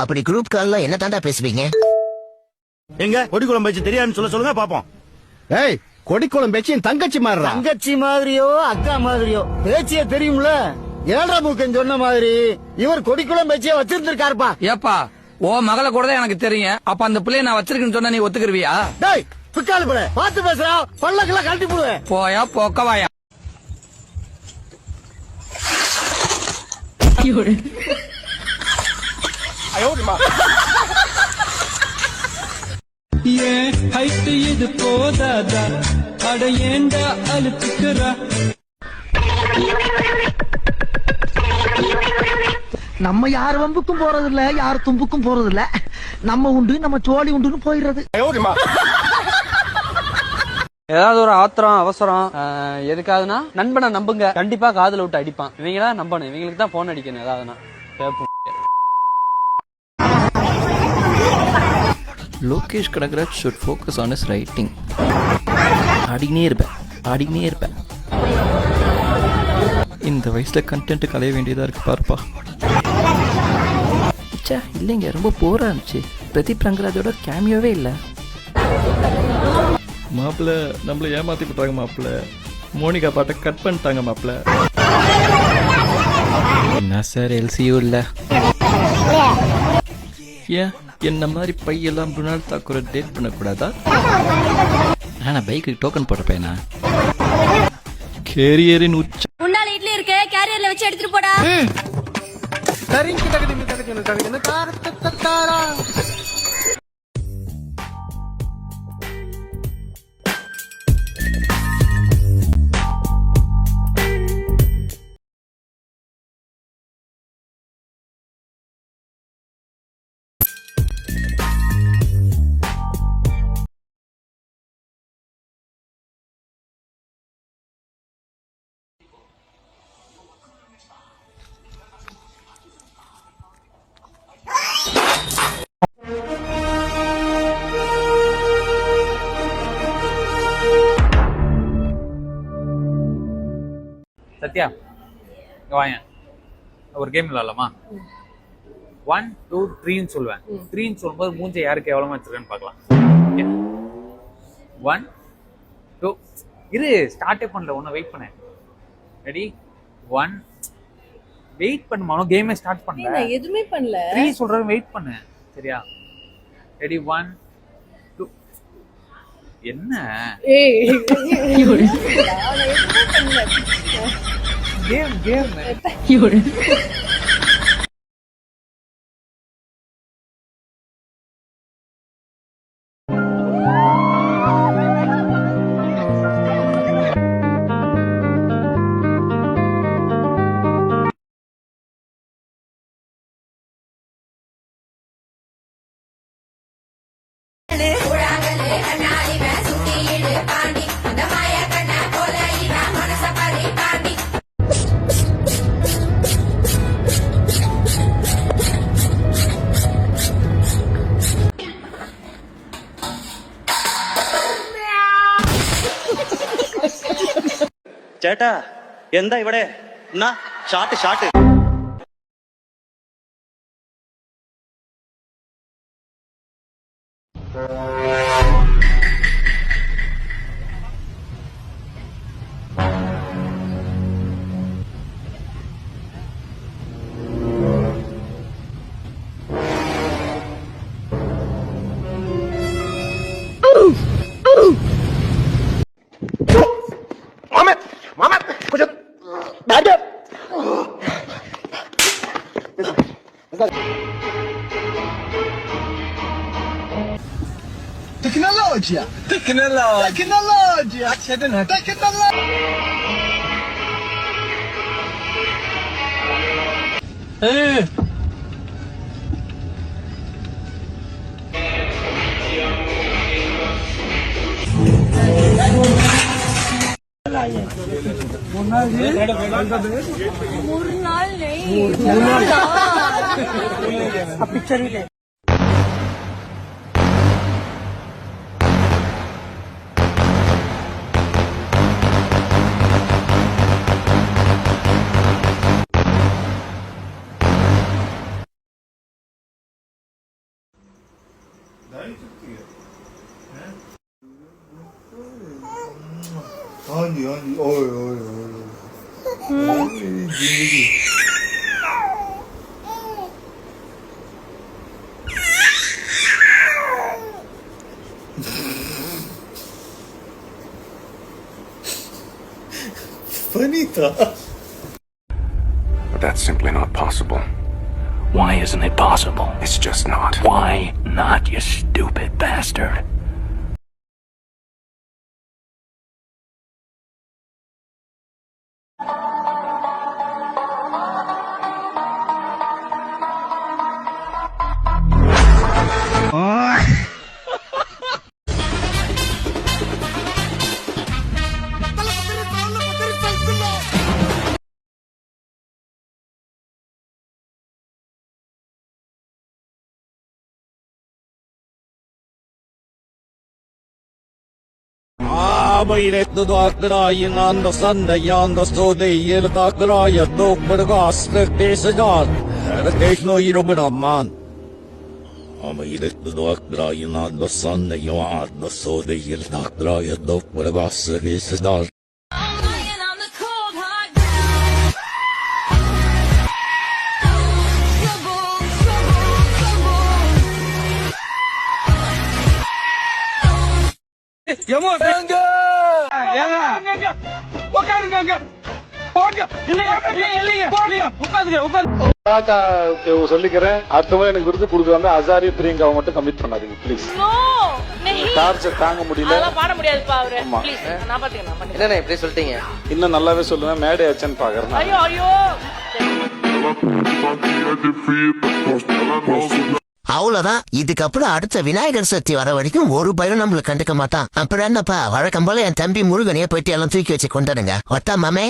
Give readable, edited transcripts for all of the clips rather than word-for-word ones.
அப்படி குரூப் கால்ல என்ன தாண்டா பேசுவீங்க? எங்க கொடிக்குளம் பேச்சு தெரியாதுன்னு சொல்லுங்க பாப்போம். ஏய், கொடிக்குளம் பேச்சு என் தங்கச்சி மாதிரிடா. தங்கச்சி மாதிரியோ அக்கா மாதிரியோ பேச்சியே தெரியும்ல. ஏழரை மூக்கன் சொன்ன மாதிரி இவர் கொடிக்குளம் பேச்சியே வச்சிருந்திருக்காருப்பா. ஏப்பா ஓ மகளை கூட தான் எனக்கு தெரியும். அப்ப அந்த பிள்ளைய நான் வச்சிருக்கேன்னு சொன்னா நீ ஒத்துக்கிருவியா? டேய் பிக்காலு போல பாத்து பேசுறா, பல்லக்கெல்லாம் கழட்டி போடுவேன். போயா போக்கவாயா. ஏன் ஹைட் இது போதாதா, அட ஏண்டா அழுத்துக்கிறா. நம்ம யார் வம்புக்கும் போறது இல்ல, யார் தும்புக்கும் போறது இல்ல. நம்ம உண்டு நம்ம சோழி உண்டுன்னு போயிடுறது. ஏதாவது ஒரு ஆத்திரம் அவசரம் எதுக்காதுன்னா நண்பனை நம்புங்க, கண்டிப்பா காதுல விட்டு அடிப்பான். இவங்களா நம்பணும், இவங்களுக்கு தான் போன் அடிக்கணும். ஏதாவதுன்னா கேட்போம். Lokesh Kanagaraj should focus on his writing. ஆடினே இருப்பேன். இந்த வயசுல கண்டென்ட் கலைய வேண்டியதா இருக்கு பாருப்பா. இல்லைங்க, ரொம்ப போரா இருந்துச்சு. பிரதீப் ரங்கராஜோட கேமியோவே இல்லை. மாப்பிள்ள நம்மள ஏமாத்தி போட்டாங்க மாப்பிள்ள. மோனிகா பாட்டை கட் பண்ணிட்டாங்க மாப்பிள்ள. என்ன சார் எல்சியூ இல்ல? ஏன் என்ன மாதிரி பையெல்லாம் முன்னாள் தாக்குற டேட் பண்ணக்கூடாதா? நான் பைக்கு டோக்கன் போட்ட பையனா? கேரியரின் உச்ச முன்னால இட்லி இருக்கு, கேரியர்ல வச்சு எடுத்துட்டு போடா. சத்யா இங்க வாங்க, ஒரு கேம் விளையாடலாமா? 1 2 3 சொல்லுவேன். 3 சொல்லும்போது மூஞ்சை யாருக்கு எவ்வளவு வச்சிருக்கேன்னு பார்க்கலாம். 1 2 இரு, ஸ்டார்டே பண்ணல, ஒன்னும் வெயிட் பண்ண. ரெடி? 1 வெயிட் பண்ணு மானோ, கேமே ஸ்டார்ட் பண்ணல. நான் எதுமே பண்ணல. 3 சொல்றேன், வெயிட் பண்ணு. சரியா? ரெடி? 1 2 என்ன? ஏய் நான் எதுமே பண்ணல. கேம் ചേട്ടാ എന്താ ഇവിടെ? Shut Tecnologia. ஒரு நாள் picture But that's simply not possible. Why isn't it possible? It's just not. Why not, you stupid bastard? சொல்லிக்கிறேன், அடுத்த முறை எனக்கு விருது கொடுக்காம அசாரி பிரியங்காவை மட்டும் கமிட் பண்ணாதீங்க ப்ளீஸ். டார்ச்சர் தாங்க முடியல. பாட முடியாதுப்பா அவரு. ப்ளீஸ் நான் பாத்துக்கிறேன். என்னண்ணே இப்படி சொல்லிட்டீங்க? இன்னும் நல்லாவே சொல்லுவேன், மேடை ஆச்சுன்னு பாக்குறேன். ஐயோ ஐயோ. அவ்வளவுதான். இதுக்கப்புறம் அடுத்த விநாயகர் சதுர்த்தி வர வரைக்கும் ஒரு பயம் நம்மள கண்டுக்க மாட்டான். அப்புறம் என்னப்பா, வழக்கம் போல என் தம்பி முருகனையே போயிட்டு எல்லாம் தூக்கி வச்சு கொண்டாடுங்க. ஒத்தா மாமே.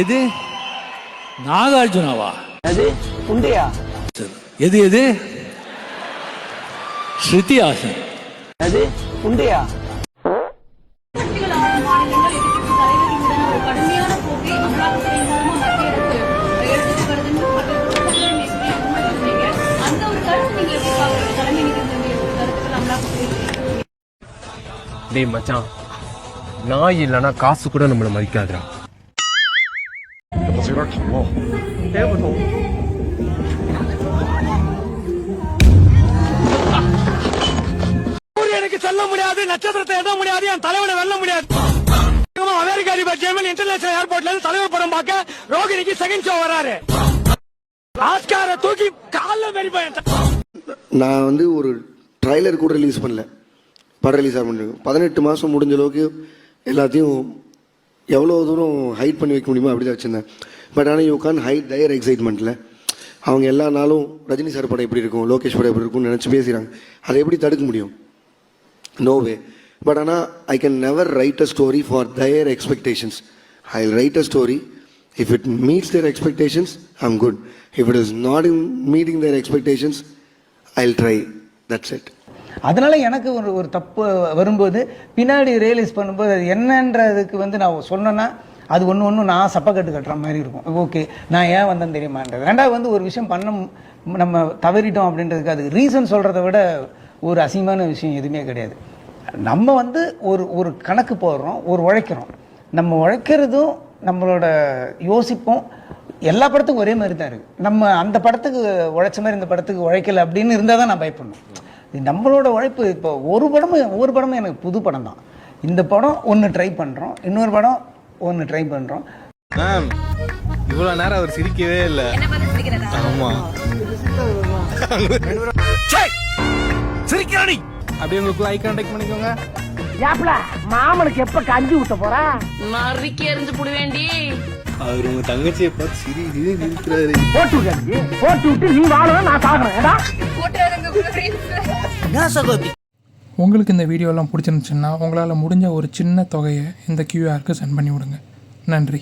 எது நாகார்ஜுனாவா? அது உண்டையா? எது எது ஸ்ருதிஹாசன்? அது உண்டையா? கடுமையான போக்கை அமலாக்கத்துறை மூலமா மத்திய அரசு எடுத்துட்டு வருதுன்னு அந்த ஒரு கருத்து நீங்க எப்படி பாக்குறீங்க? தலைமை நீதிபதி கருத்துக்கள் அமலாக்கத்துறை. டேய் மச்சான், நாய் இல்லனா காசு கூட நம்மள மதிக்காதுடா. எனக்கு செல்ல முடியாது, நட்சத்திரத்தை எட்ட முடியாது, என் தலைவனை வெல்ல முடியாது. அமெரிக்கா அதிபர் ஜெர்மன் இன்டர்நேஷனல் ஏர்போர்ட்ல இருந்து தலைவர் படம் பார்க்க ரோகிணிக்கு செகண்ட் ஷோ வராரு. ஆஸ்கார தூக்கி கால்ல வெறிப்பேன். நான் வந்து ஒரு ட்ரைலர் கூட ரிலீஸ் பண்ணல, படம் ரிலீஸ் ஆக 18 மாதம் முடிஞ்ச அளவுக்கு எல்லாத்தையும் எவ்வளோ தூரம் ஹைட் பண்ணி வைக்க முடியுமோ அப்படி தான் வச்சுருந்தேன். பட் ஆனால் யூ கான் ஹைட் தயர் எக்ஸைட்மெண்ட்டில். அவங்க எல்லா நாளும் ரஜினி சார் படம் எப்படி இருக்கும், லோகேஷ் படம் எப்படி இருக்கும்னு நினச்சி பேசுகிறாங்க. அதை எப்படி தடுக்க முடியும்? No way. பட் ஆனால் I can never write a story for their expectations. I will write a story. If it meets their expectations I am good. If it is not in meeting their expectations I will try. That's it. அதனால எனக்கு ஒரு தப்பு வரும்போது பின்னாடி realise பண்ணும்போது அது என்னன்றதுக்கு வந்து நான் சொன்னேன்னா அது ஒன்று நான் சப்பக்கட்டு கட்டுற மாதிரி இருக்கும். ஓகே, நான் ஏன் வந்தேன்னு தெரியுமான்றது. ரெண்டாவது வந்து ஒரு விஷயம் நம்ம தவறிட்டோம் அப்படின்றதுக்கு அது ரீசன் சொல்கிறத விட ஒரு அசிங்கமான விஷயம் எதுவுமே கிடையாது. நம்ம வந்து ஒரு கணக்கு போடுறோம், உழைக்கிறோம். நம்ம உழைக்கிறதும் நம்மளோட யோசிப்போம் எல்லா படத்துக்கும் ஒரே மாதிரி தான் இருக்குது. நம்ம அந்த படத்துக்கு உழைச்ச மாதிரி இந்த படத்துக்கு உழைக்கல அப்படின்னு இருந்தால் தான் நான் பயப்படணும். நம்மளோட உழைப்பு இப்போ ஒவ்வொரு படமும் எனக்கு புது படம் தான். இந்த படம் ஒன்று ட்ரை பண்ணுறோம், இன்னொரு படம் ஒன்று ட்ரை பண்ணுறோம். மேம், இவ்வளவு நேரம் அவர் சிரிக்கவே இல்லை. ஆமா, சிரிக்கிறானி. அப்படியே உங்களுக்கு ஐ கான்டாக்ட் பண்ணிக்கோங்க. ஏப்ல மாமனுக்கு எப்ப கஞ்சி ஊத்த போறா? மறுக்கி எறிஞ்சு புடுவேண்டி. அவர் உங்க தங்கச்சியை பார்த்து சிரி நிறுத்துறாரு. போட்டு விட்டு போட்டு விட்டு நீ வாழணும், நான் சாகுறேன். ஏடா உங்களுக்கு இந்த வீடியோலாம் பிடிச்சிருந்துச்சுன்னா உங்களால் முடிஞ்ச ஒரு சின்ன தொகையை இந்த கியூஆருக்கு சென்ட் பண்ணி விடுங்க. நன்றி.